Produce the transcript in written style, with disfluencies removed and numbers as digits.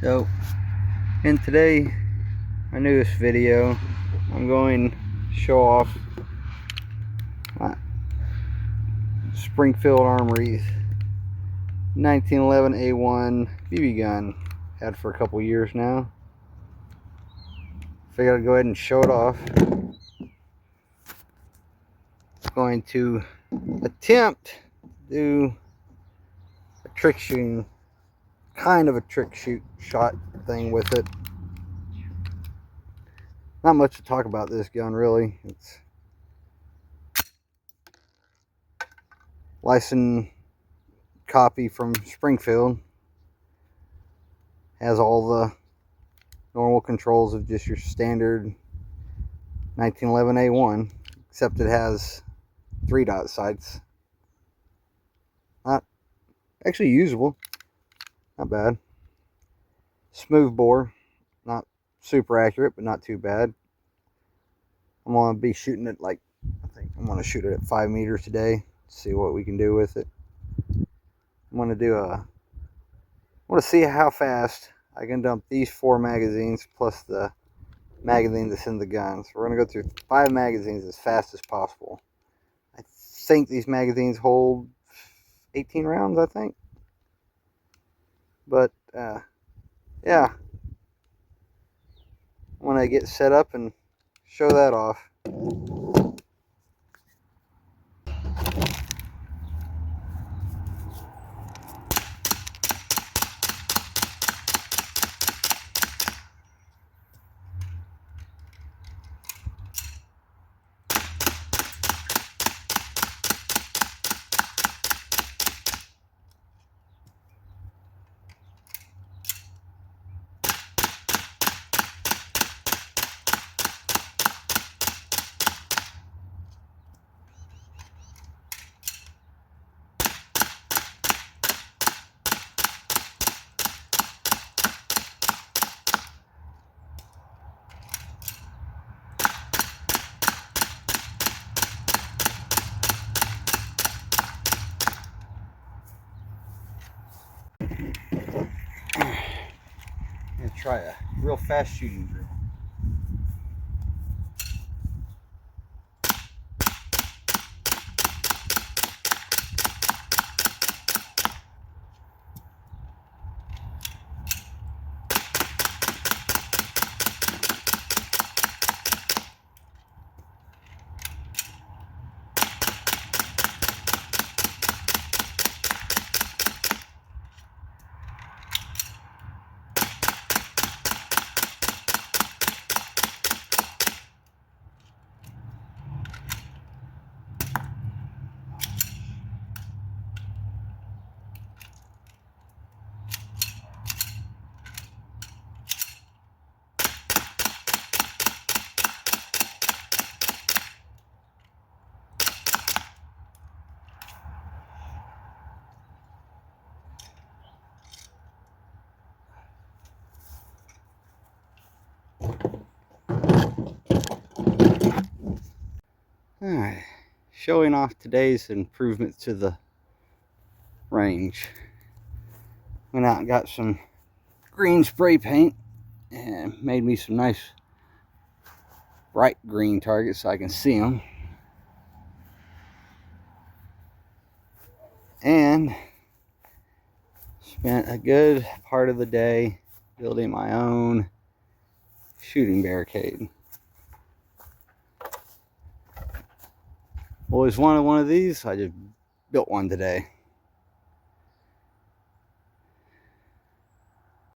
So, in today, my newest video, I'm going to show off my Springfield Armory M1911A1 BB gun. Had for a couple years now. Figured I'd go ahead and show it off. Going to attempt to do a trick shooting, kind of a trick shot thing with it. Not much to talk about this gun, really. It's licensed copy from Springfield. Has all the normal controls of just your standard 1911A1, except it has 3-dot sights. Not actually usable, not bad. Smooth bore, not super accurate, but not too bad. I'm gonna be shooting it I think I'm gonna shoot it at 5 meters today. See what we can do with it. I want to see how fast I can dump these 4 magazines plus the magazine that's in the gun. So we're gonna go through 5 magazines as fast as possible. I think these magazines hold 18 rounds, I think. But yeah, when I get set up and show that off. I'm gonna try a real fast shooting drill. Alright, showing off today's improvements to the range. Went out and got some green spray paint and made me some nice bright green targets so I can see them. And spent a good part of the day building my own shooting barricade. Always wanted one of these, so I just built one today.